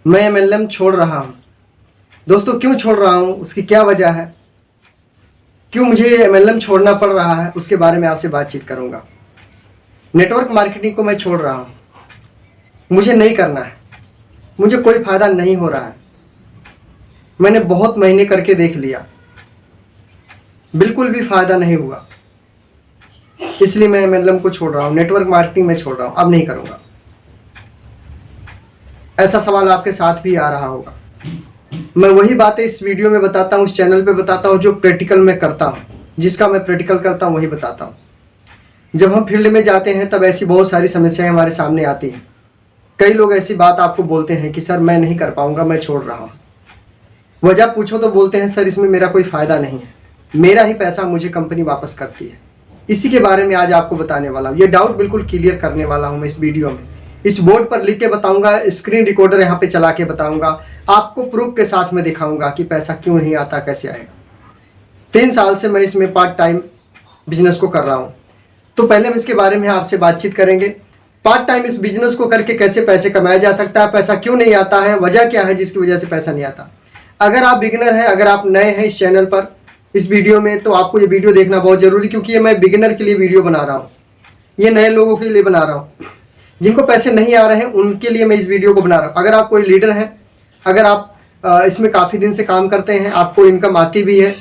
मैं एमएलएम छोड़ रहा हूँ। दोस्तों क्यों छोड़ रहा हूँ, उसकी क्या वजह है, क्यों मुझे एमएलएम छोड़ना पड़ रहा है, उसके बारे में आपसे बातचीत करूँगा। नेटवर्क मार्केटिंग को मैं छोड़ रहा हूँ, मुझे नहीं करना है, मुझे कोई फ़ायदा नहीं हो रहा है। मैंने बहुत महीने करके देख लिया, बिल्कुल भी फ़ायदा नहीं हुआ, इसलिए मैं एमएलएम को छोड़ रहा हूँ, नेटवर्क मार्केटिंग में छोड़ रहा हूँ, अब नहीं करूँगा। ऐसा सवाल आपके साथ भी आ रहा होगा। मैं वही बातें इस वीडियो में बताता हूँ, इस चैनल पे बताता हूँ जो प्रैक्टिकल में करता हूँ, जिसका मैं प्रैक्टिकल करता हूँ वही बताता हूँ। जब हम फील्ड में जाते हैं तब ऐसी बहुत सारी समस्याएं हमारे सामने आती हैं। कई लोग ऐसी बात आपको बोलते हैं कि सर मैं नहीं कर पाऊँगा, मैं छोड़ रहा हूँ। वजह पूछो तो बोलते हैं सर इसमें मेरा कोई फ़ायदा नहीं है, मेरा ही पैसा मुझे कंपनी वापस करती है। इसी के बारे में आज आपको बताने वाला हूँ, ये डाउट बिल्कुल क्लियर करने वाला हूँ मैं इस वीडियो में। इस बोर्ड पर लिख के बताऊंगा, स्क्रीन रिकॉर्डर यहाँ पे चला के बताऊंगा, आपको प्रूफ के साथ में दिखाऊंगा कि पैसा क्यों नहीं आता, कैसे आएगा। 3 साल से मैं इसमें पार्ट टाइम बिजनेस को कर रहा हूँ, तो पहले हम इसके बारे में आपसे बातचीत करेंगे। पार्ट टाइम इस बिजनेस को करके कैसे पैसे कमाया जा सकता है, पैसा क्यों नहीं आता है, वजह क्या है जिसकी वजह से पैसा नहीं आता। अगर आप बिगिनर हैं, अगर आप नए हैं इस चैनल पर, इस वीडियो में, तो आपको ये वीडियो देखना बहुत ज़रूरी, क्योंकि ये मैं बिगिनर के लिए वीडियो बना रहा हूँ, ये नए लोगों के लिए बना रहा हूँ। जिनको पैसे नहीं आ रहे हैं उनके लिए मैं इस वीडियो को बना रहा हूँ। अगर आप कोई लीडर हैं, अगर आप इसमें काफ़ी दिन से काम करते हैं, आपको इनकम आती भी है,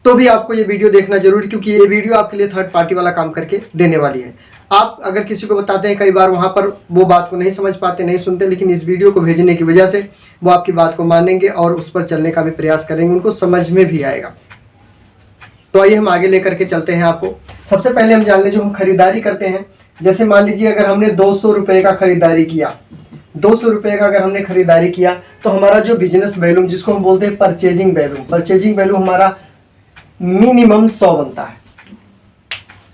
तो भी आपको ये वीडियो देखना जरूरी, क्योंकि ये वीडियो आपके लिए थर्ड पार्टी वाला काम करके देने वाली है। आप अगर किसी को बताते हैं, कई बार वहाँ पर वो बात को नहीं समझ पाते, नहीं सुनते, लेकिन इस वीडियो को भेजने की वजह से वो आपकी बात को मानेंगे और उस पर चलने का भी प्रयास करेंगे, उनको समझ में भी आएगा। तो आइए हम आगे लेकर के चलते हैं आपको। सबसे पहले हम जान लें जो हम खरीदारी करते हैं। जैसे मान लीजिए अगर हमने 200 रुपये का खरीदारी किया, 200 रुपये का अगर हमने खरीदारी किया, तो हमारा जो बिजनेस वैल्यूम, जिसको हम बोलते हैं परचेजिंग वैल्यू हमारा मिनिमम 100 बनता है।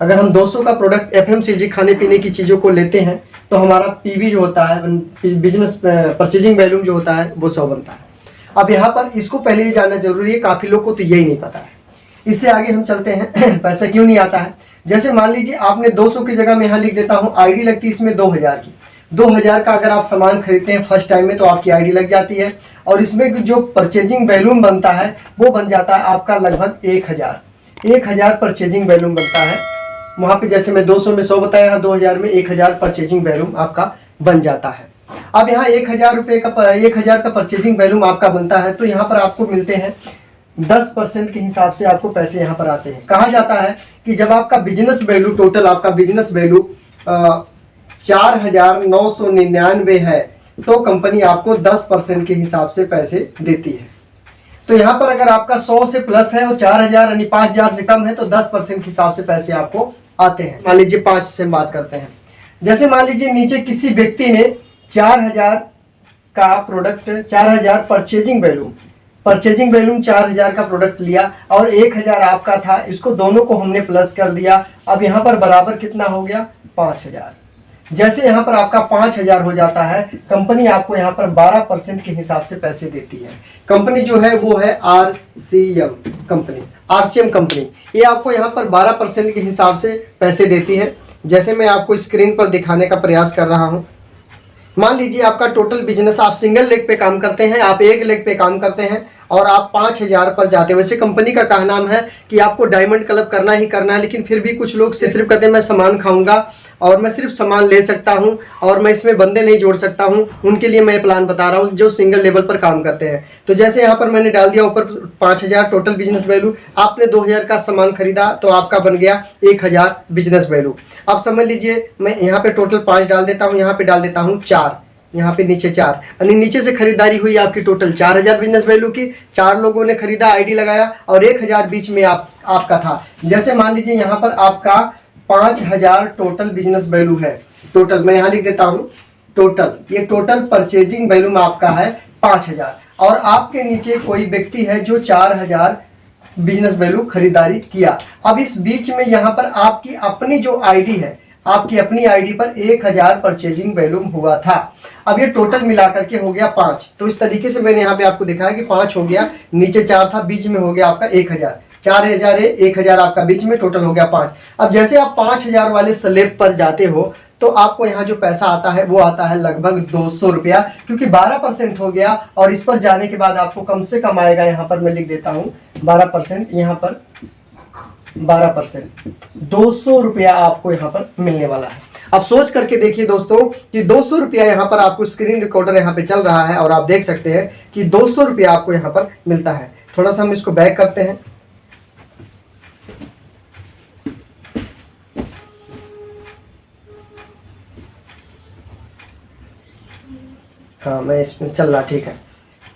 अगर हम 200 का प्रोडक्ट एफएमसीजी खाने पीने की चीज़ों को लेते हैं, तो हमारा पीवी जो होता है, बिजनेस परचेजिंग वैल्यूम जो होता है, वो 100 बनता है। अब यहाँ पर इसको पहले ही जानना जरूरी है, काफ़ी लोग को तो यही नहीं पता है। इससे आगे हम चलते हैं पैसा क्यों नहीं आता है। जैसे मान लीजिए आपने 200 की जगह में यहाँ लिख देता हूँ, आईडी लगती है इसमें 2000 की। 2000 का अगर आप सामान खरीदते हैं फर्स्ट टाइम में, तो आपकी आईडी लग जाती है, और इसमें जो परचेजिंग वैल्यूम बनता है वो बन जाता है आपका लगभग 1000 परचेजिंग वैल्यूम बनता है। वहाँ पे जैसे मैं 200 में 100 बताया, 2000 में 1000 परचेजिंग वैल्यूम आपका बन जाता है। अब यहाँ 1000 रुपये का 1000 का परचेजिंग वैल्यूम आपका बनता है, तो यहाँ पर आपको मिलते हैं 10% के हिसाब से आपको पैसे यहाँ पर आते हैं। कहा जाता है कि जब आपका बिजनेस वैल्यू, टोटल आपका बिजनेस वैल्यू 4999 है, तो कंपनी आपको 10% के हिसाब से पैसे देती है। तो यहाँ पर अगर आपका 100 से प्लस है और 4000 यानी 5000 से कम है, तो 10% के हिसाब से पैसे आपको आते हैं। मान लीजिए 5 से बात करते हैं। जैसे मान लीजिए नीचे किसी व्यक्ति ने 4000 का प्रोडक्ट, 4000 परचेजिंग वैल्यूम 4000 का प्रोडक्ट लिया और 1000 आपका था, इसको दोनों को हमने प्लस कर दिया। अब यहाँ पर बराबर कितना हो गया, 5000। जैसे यहाँ पर आपका 5000 हो जाता है, कंपनी आपको यहाँ पर 12% के हिसाब से पैसे देती है। कंपनी जो है वो है आरसीएम कंपनी, ये आपको यहाँ पर 12% के हिसाब से पैसे देती है। जैसे मैं आपको स्क्रीन पर दिखाने का प्रयास कर रहा हूँ। मान लीजिए आपका टोटल बिजनेस, आप सिंगल लेग पे काम करते हैं, आप एक लेग पे काम करते हैं और आप 5000 पर जाते हैं। वैसे कंपनी का कहना है कि आपको डायमंड क्लब करना ही करना है, लेकिन फिर भी कुछ लोग सिर्फ कहते हैं मैं सामान खाऊंगा और मैं सिर्फ सामान ले सकता हूं और मैं इसमें बंदे नहीं जोड़ सकता हूं। उनके लिए मैं प्लान बता रहा हूं जो सिंगल लेवल पर काम करते हैं। तो जैसे यहाँ पर मैंने डाल दिया ऊपर 5000 टोटल बिजनेस वैल्यू, आपने 2000 का सामान खरीदा तो आपका बन गया 1000 बिजनेस वैल्यू। अब समझ लीजिए मैं यहाँ पे टोटल 5 डाल देता हूँ, यहाँ पे डाल देता हूँ 4, यहाँ पे नीचे 4, यानी नीचे से खरीदारी हुई आपकी टोटल 4000 बिजनेस वैल्यू की। 4 लोगों ने खरीदा, आईडी लगाया और 1000 बीच में आपका था। जैसे मान लीजिए यहाँ पर आपका 5000 टोटल बिजनेस वैल्यू है। टोटल मैं यहाँ लिख देता हूँ, ये टोटल परचेजिंग वैल्यू आपका है 5000, और आपके नीचे कोई व्यक्ति है जो 4000 बिजनेस वैल्यू खरीदारी किया। अब इस बीच में यहाँ पर आपकी अपनी जो आईडी है, आपकी अपनी आईडी पर 1000 परचेजिंग वैल्यूम हुआ था। अब ये टोटल मिलाकर के हो गया 5। तो इस तरीके से मैंने यहाँ पे आपको दिखाया कि 5 हो गया, नीचे 4 था, बीच में हो गया आपका 1000। 4000 है, 1000 आपका बीच में, टोटल हो गया 5। अब जैसे आप 5000 वाले स्लैब पर जाते हो तो आपको यहाँ जो पैसा आता है वो आता है लगभग 200 रुपया, क्योंकि 12% हो गया। और इस पर जाने के बाद आपको कम से कम आएगा, यहाँ पर मैं लिख देता हूँ 12%, यहाँ पर 12%, 200 रुपया आपको यहाँ पर मिलने वाला है। अब सोच करके देखिए दोस्तों कि 200 रुपया यहाँ पर आपको, स्क्रीन रिकॉर्डर यहाँ पे चल रहा है और आप देख सकते हैं कि 200 रुपया आपको यहाँ पर मिलता है। थोड़ा सा हम इसको बैक करते हैं। हाँ, मैं इसमें चल रहा, ठीक है।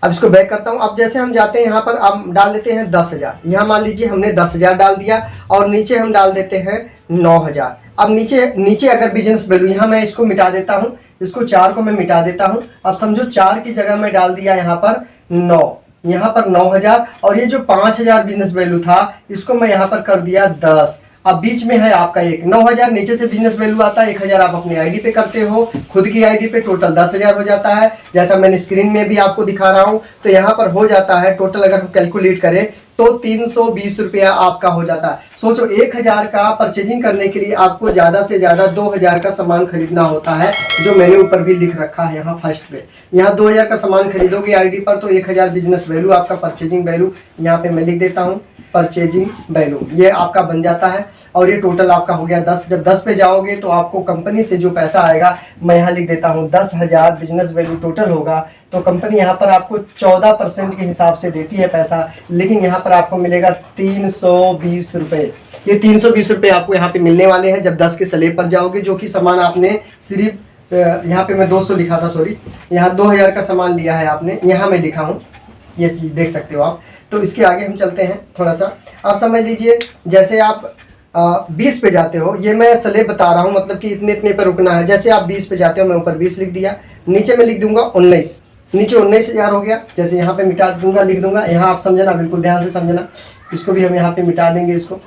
अब इसको बैक करता हूँ। अब जैसे हम जाते हैं यहाँ पर, अब डाल देते हैं 10,000। यहाँ मान लीजिए हमने 10,000 डाल दिया और नीचे हम डाल देते हैं 9,000। अब नीचे अगर बिजनेस वैल्यू, यहाँ मैं इसको मिटा देता हूँ, इसको 4 को मैं मिटा देता हूँ। अब समझो 4 की जगह मैं डाल दिया यहाँ पर 9, यहाँ पर 9,000, और ये जो 5,000 बिजनेस वैल्यू था इसको मैं यहाँ पर कर दिया 10। अब बीच में है आपका 9,000, नीचे से बिजनेस वैल्यू आता है 1,000 आप अपनी आईडी पे करते हो, खुद की आईडी पे टोटल 10,000 हो जाता है, जैसा मैंने स्क्रीन में भी आपको दिखा रहा हूं। तो यहाँ पर हो जाता है टोटल, अगर हम कैलकुलेट करें तो 320 रुपया आपका हो जाता है। सोचो 1,000 का परचेजिंग करने के लिए आपको ज्यादा से ज्यादा 2,000 का सामान खरीदना होता है, जो मैंने ऊपर भी लिख रखा है यहाँ फर्स्ट पे। यहाँ 2,000 का सामान खरीदोगे आईडी पर तो 1,000 बिजनेस वैल्यू आपका परचेजिंग वैल्यू, यहाँ पे मैं लिख देता हूँ परचेजिंग वैल्यू, ये आपका बन जाता है। और ये टोटल आपका हो गया 10। जब 10 पे जाओगे तो आपको कंपनी से जो पैसा आएगा, मैं यहाँ लिख देता हूँ 10,000 बिजनेस वैल्यू टोटल होगा। तो कंपनी यहाँ पर आपको 14% के हिसाब से देती है पैसा, लेकिन यहाँ पर आपको मिलेगा 320 रुपये। ये 320 रुपये आपको यहाँ पे मिलने वाले हैं जब 10 के स्लैब पर जाओगे, जो कि सामान आपने सिर्फ यहाँ पे मैं 200 लिखा था, सॉरी, यहाँ 2,000 का सामान लिया है आपने, यहाँ मैं लिखा हूँ, ये चीज़ देख सकते हो आप। तो इसके आगे हम चलते हैं थोड़ा सा। आप समझ लीजिए जैसे आप 20 पे जाते हो, ये मैं स्लैब बता रहा हूँ, मतलब कि इतने इतने पे रुकना है। जैसे आप 20 पे जाते हो, मैं ऊपर 20 लिख दिया, नीचे मैं लिख दूंगा 19, नीचे 19,000 हो गया। जैसे यहाँ पे मिटा दूंगा, लिख दूंगा, यहाँ आप समझना, बिल्कुल ध्यान से समझना, इसको भी हम यहाँ पे मिटा देंगे इसको,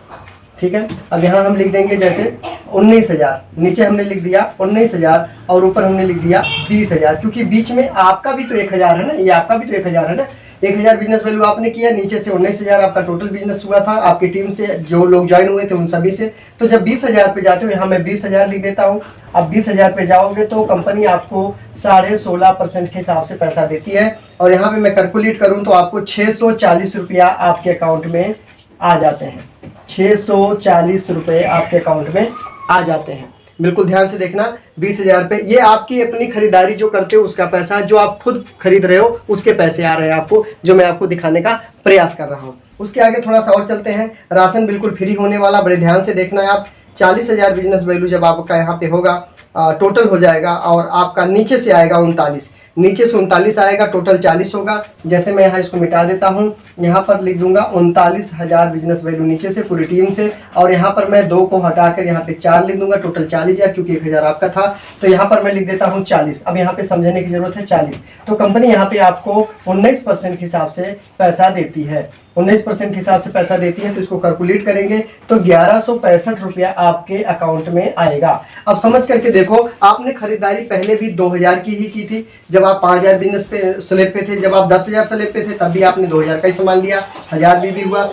ठीक है। अब यहाँ हम लिख देंगे जैसे 19,000, नीचे हमने लिख दिया 19,000 और ऊपर हमने लिख दिया 20,000, क्योंकि बीच में आपका भी तो 1,000 है ना, ये आपका भी तो 1,000 है ना। 1,000 बिजनेस वैल्यू आपने किया, नीचे से 19,000 आपका टोटल बिजनेस हुआ था आपकी टीम से, जो लोग ज्वाइन हुए थे उन सभी से। तो जब 20,000 पे जाते हो, यहाँ मैं 20,000 लिख देता हूँ। अब 20,000 पे जाओगे तो कंपनी आपको 16.5% के हिसाब से पैसा देती है, और यहाँ पे मैं कैलकुलेट करूँ तो आपको 640 रुपया आपके अकाउंट में आ जाते हैं। 640 रुपये आपके अकाउंट में आ जाते हैं। बिल्कुल ध्यान से देखना, 20,000 रुपये ये आपकी अपनी खरीदारी जो करते हो उसका पैसा, जो आप खुद खरीद रहे हो उसके पैसे आ रहे हैं आपको, जो मैं आपको दिखाने का प्रयास कर रहा हूँ। उसके आगे थोड़ा सा और चलते हैं। राशन बिल्कुल फ्री होने वाला, बड़े ध्यान से देखना है आप। 40,000 बिजनेस वैल्यू जब आपका यहाँ पे होगा, टोटल हो जाएगा, और आपका नीचे से आएगा 39, नीचे से 39 आएगा, टोटल 40 होगा। जैसे मैं यहाँ इसको मिटा देता हूँ, यहाँ पर लिख दूंगा 39,000 बिजनेस वैल्यू नीचे से पूरी टीम से, और यहाँ पर मैं 2 को हटाकर यहाँ पे 4 लिख दूंगा, टोटल 40,000, क्योंकि 1,000 आपका था। तो यहाँ पर मैं लिख देता हूँ 40। अब यहाँ पे समझने की जरूरत है 40। तो कंपनी यहाँ पे आपको 19% के हिसाब से पैसा देती है, 19% के हिसाब से पैसा देती है। तो इसको कैलकुलेट करेंगे तो 1165 रुपया आपके अकाउंट में आएगा। अब समझ करके देखो, आपने खरीदारी पहले भी 2,000 की ही की थी, जब आप 5,000 बिजनेस पे स्लैब पे थे, जब आप 10,000 स्लैब पे थे तब भी आपने 2,000 का ही सामान लिया, 1,000 भी हुआ।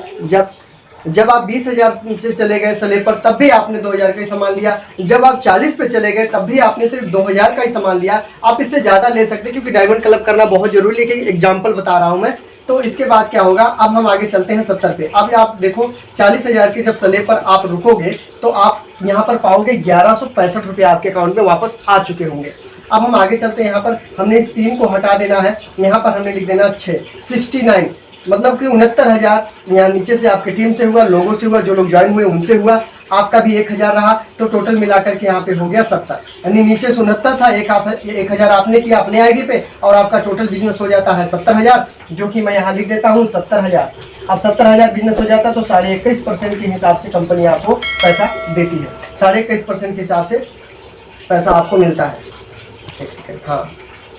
जब आप 20,000 से चले गए स्लैब पर तब भी आपने 2,000 का ही सामान लिया, जब आप 40 पे चले गए तब भी आपने सिर्फ 2,000 का ही सामान लिया। आप इससे ज़्यादा ले सकते, क्योंकि डायमंड क्लब करना बहुत जरूरी है, एग्जाम्पल बता रहा हूँ मैं। तो इसके बाद क्या होगा, अब हम आगे चलते हैं 70 पे। अब आप देखो 40,000 के जब स्लैब पर आप रुकोगे तो आप यहाँ पर पाओगे 1165 रुपये आपके अकाउंट में वापस आ चुके होंगे। अब हम आगे चलते हैं, यहाँ पर हमने इस 3 को हटा देना है, यहाँ पर हमने लिख देना 69, मतलब कि 69,000 यहाँ नीचे से आपकी टीम से हुआ, लोगों से हुआ, जो लोग ज्वाइन हुए उनसे हुआ, आपका भी 1,000 रहा। तो टोटल मिलाकर के यहाँ पे हो गया 70, यानी नीचे से 69 था, 1,000 आपने किया अपने आईडी पे, और आपका टोटल बिजनेस हो जाता है 70,000, जो कि मैं यहाँ लिख देता हूँ 70,000। अब 70,000 बिजनेस हो जाता है तो 21.5% के हिसाब से कंपनी आपको पैसा देती है, 21.5% के हिसाब से पैसा आपको मिलता है। एक सेकेंड, हाँ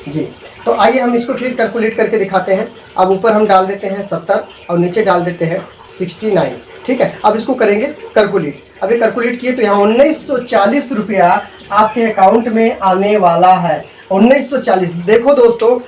जी। तो आइए हम इसको फिर कैलकुलेट करके दिखाते हैं। अब ऊपर हम डाल देते हैं 70 और नीचे डाल देते हैं 69, ठीक है। अब इसको करेंगे कैलकुलेट। अभी कैलकुलेट किए तो यहाँ 1940 रुपया आपके अकाउंट में आने वाला है। 1940। देखो दोस्तों,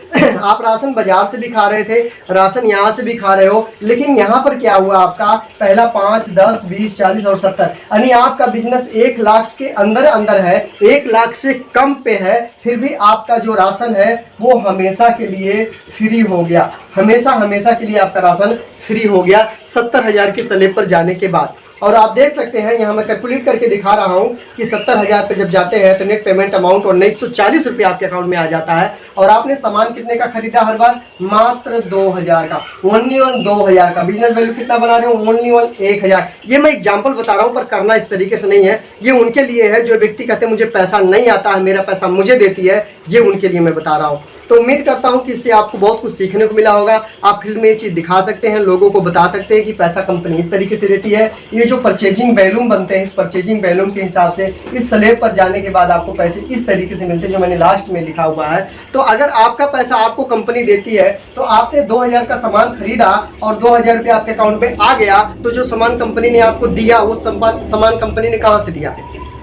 आप राशन बाजार से भी खा रहे थे, राशन यहाँ से भी खा रहे हो, लेकिन यहाँ पर क्या हुआ आपका, पहला 5, 10, 20, 40 और 70, यानी आपका बिजनेस 1 लाख के अंदर अंदर है, 1 लाख से कम पे है, फिर भी आपका जो राशन है वो हमेशा के लिए फ्री हो गया। हमेशा के लिए आपका राशन फ्री हो गया 70,000 के स्लैब पर जाने के बाद। और आप देख सकते हैं, यहाँ मैं कैलकुलेट करके दिखा रहा हूँ कि 70,000 पे जब जाते हैं तो नेट पेमेंट अमाउंट 1940 रुपये आपके अकाउंट में आ जाता है। और आपने सामान कितने का खरीदा हर बार, मात्र 2,000 का, ओनली 2,000 का। बिजनेस वैल्यू कितना बना रहे हो, ओनली 1,000। ये मैं एग्जाम्पल बता रहा हूँ, पर करना इस तरीके से नहीं है। ये उनके लिए है जो व्यक्ति कहते हैं मुझे पैसा नहीं आता है, मेरा पैसा मुझे देती है, ये उनके लिए मैं बता रहा हूँ। तो उम्मीद करता हूं कि इससे आपको बहुत कुछ सीखने को मिला होगा। आप फील्ड में ये चीज़ दिखा सकते हैं, लोगों को बता सकते हैं कि पैसा कंपनी इस तरीके से देती है। ये जो परचेजिंग वैल्यूम बनते हैं, इस परचेजिंग वैल्यूम के हिसाब से इस स्लैब पर जाने के बाद आपको पैसे इस तरीके से मिलते हैं, जो मैंने लास्ट में लिखा हुआ है। तो अगर आपका पैसा आपको कंपनी देती है, तो आपने 2,000 का सामान खरीदा और 2,000 रुपये आपके अकाउंट में आ गया, तो जो सामान कंपनी ने आपको दिया वो सामान कंपनी ने कहाँ से दिया।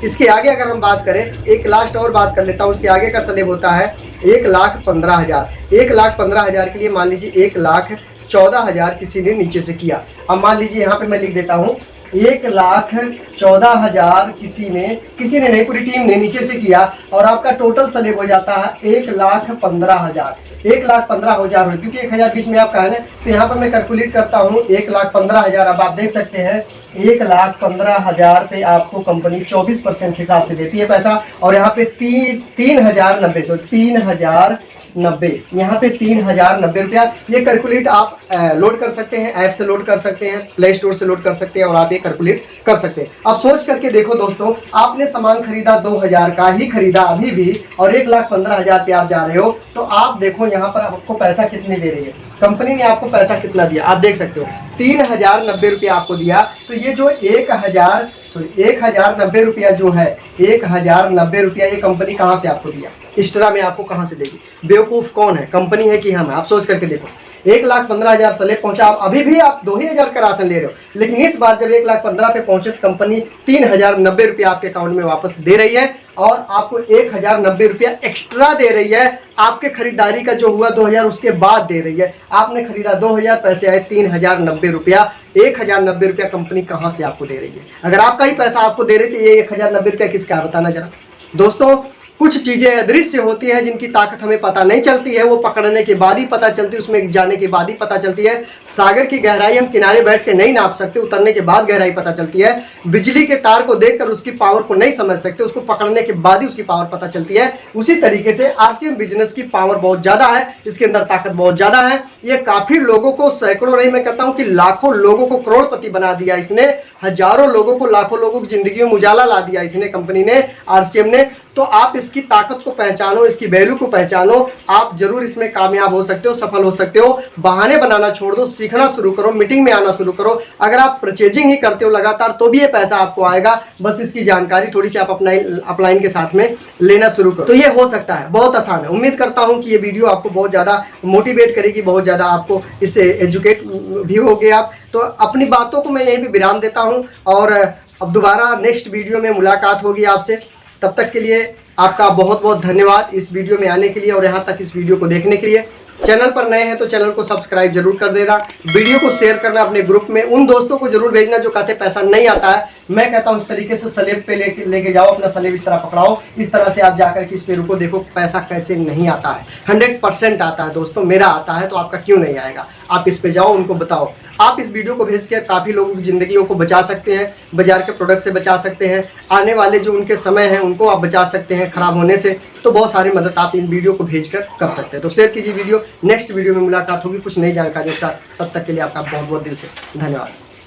इसके आगे अगर हम बात करें, एक लास्ट और बात कर लेता हूँ, उसके आगे का स्लैब होता है 1,15,000। 1,15,000 के लिए मान लीजिए 1,14,000 किसी ने नीचे से किया। अब मान लीजिए यहाँ पे मैं लिख देता हूँ 1,14,000 किसी ने नहीं, पूरी टीम ने नीचे से किया, और आपका टोटल स्लैब हो जाता है 1,15,000। 1,15,000 हो, क्योंकि 1,000 बीच में आपका है ना, तो यहाँ पर मैं कैलकुलेट करता हूँ 1,15,000। अब आप देख सकते हैं 1,15,000 पे आपको कंपनी 24% हिसाब से देती है पैसा, और यहाँ पे 3,090 यहाँ पे 3,090 रुपया। ये कैलकुलेट आप लोड कर सकते हैं, ऐप से लोड कर सकते हैं, प्ले स्टोर से लोड कर सकते हैं, और आप ये कैलकुलेट कर सकते हैं। अब सोच करके देखो दोस्तों, आपने सामान खरीदा 2,000 का ही खरीदा अभी भी, और 1,15,000 पे आप जा रहे हो, तो आप देखो यहाँ पर आपको पैसा कितने दे रही है कंपनी ने, आपको पैसा कितना दिया आप देख सकते हो, 3,090 रुपया आपको दिया। तो ये जो 1,090 रुपया जो है, 1,090 रुपया ये कंपनी कहाँ से आपको दिया, एक्स्ट्रा में आपको कहाँ से देगी। बेवकूफ़ कौन है, कंपनी है कि हम है। आप सोच करके देखो, 1,15,000 स्लैब पहुंचा, अभी भी आप 2,000 का राशन ले रहे हो, लेकिन इस बार जब 1,15,000 पे पहुंचे तो कंपनी 3,090 रुपया आपके अकाउंट में वापस दे रही है, और आपको 1,090 रुपया एक्स्ट्रा दे रही है। आपके खरीदारी का जो हुआ 2,000 उसके बाद दे रही है। आपने खरीदा 2,000, पैसे आए 3,090 रुपया। 1,090 रुपया कंपनी कहाँ से आपको दे रही है। अगर आपका ही पैसा आपको दे रही थी, ये 1,090 रुपया किसका है बताना जरा दोस्तों। कुछ चीज़ें अदृश्य होती हैं जिनकी ताकत हमें पता नहीं चलती है, वो पकड़ने के बाद ही पता चलती है, उसमें जाने के बाद ही पता चलती है। सागर की गहराई हम किनारे बैठ के नहीं नाप सकते, उतरने के बाद गहराई पता चलती है। बिजली के तार को देखकर उसकी पावर को नहीं समझ सकते, उसको पकड़ने के बाद ही उसकी पावर पता चलती है। उसी तरीके से आरसीएम बिजनेस की पावर बहुत ज़्यादा है, इसके अंदर ताकत बहुत ज़्यादा है। ये काफ़ी लोगों को, सैकड़ों नहीं मैं कहता हूँ कि लाखों लोगों को करोड़पति बना दिया इसने, हजारों लोगों को, लाखों लोगों की जिंदगी में उजाला ला दिया इसने, कंपनी ने, आरसीएम ने। तो आप इसकी ताकत को पहचानो, इसकी वैल्यू को पहचानो, आप जरूर इसमें कामयाब हो सकते हो, सफल हो सकते हो। बहाने बनाना छोड़ दो, सीखना शुरू करो, मीटिंग में आना शुरू करो। अगर आप परचेजिंग ही करते हो लगातार तो भी ये पैसा आपको आएगा, बस इसकी जानकारी थोड़ी सी आप अपलाइन के साथ में लेना शुरू करो, तो ये हो सकता है। बहुत आसान है। उम्मीद करता हूँ कि ये वीडियो आपको बहुत ज़्यादा मोटिवेट करेगी, बहुत ज़्यादा आपको इससे एजुकेट भी होगे आप। तो अपनी बातों को मैं यहीं पर विराम देता हूँ, और अब दोबारा नेक्स्ट वीडियो में मुलाकात होगी आपसे। तब तक के लिए आपका बहुत बहुत धन्यवाद इस वीडियो में आने के लिए और यहाँ तक इस वीडियो को देखने के लिए। चैनल पर नए हैं तो चैनल को सब्सक्राइब जरूर कर देना, वीडियो को शेयर करना अपने ग्रुप में, उन दोस्तों को जरूर भेजना जो कहते पैसा नहीं आता है। मैं कहता हूँ इस तरीके से स्लैब पे लेके जाओ, अपना स्लैब इस तरह पकड़ाओ, इस तरह से आप जाकर के इस पे रुको, देखो पैसा कैसे नहीं आता है। 100% आता है दोस्तों, मेरा आता है तो आपका क्यों नहीं आएगा। आप इस पे जाओ, उनको बताओ। आप इस वीडियो को भेज कर काफ़ी लोगों की ज़िंदगियों को बचा सकते हैं, बाजार के प्रोडक्ट से बचा सकते हैं, आने वाले जो उनके समय हैं उनको आप बचा सकते हैं खराब होने से। तो बहुत सारी मदद आप इन वीडियो को भेजकर कर सकते हैं। तो शेयर कीजिए वीडियो। नेक्स्ट वीडियो में मुलाकात होगी कुछ नई जानकारियों के साथ। तब तक के लिए आपका बहुत बहुत दिल से धन्यवाद।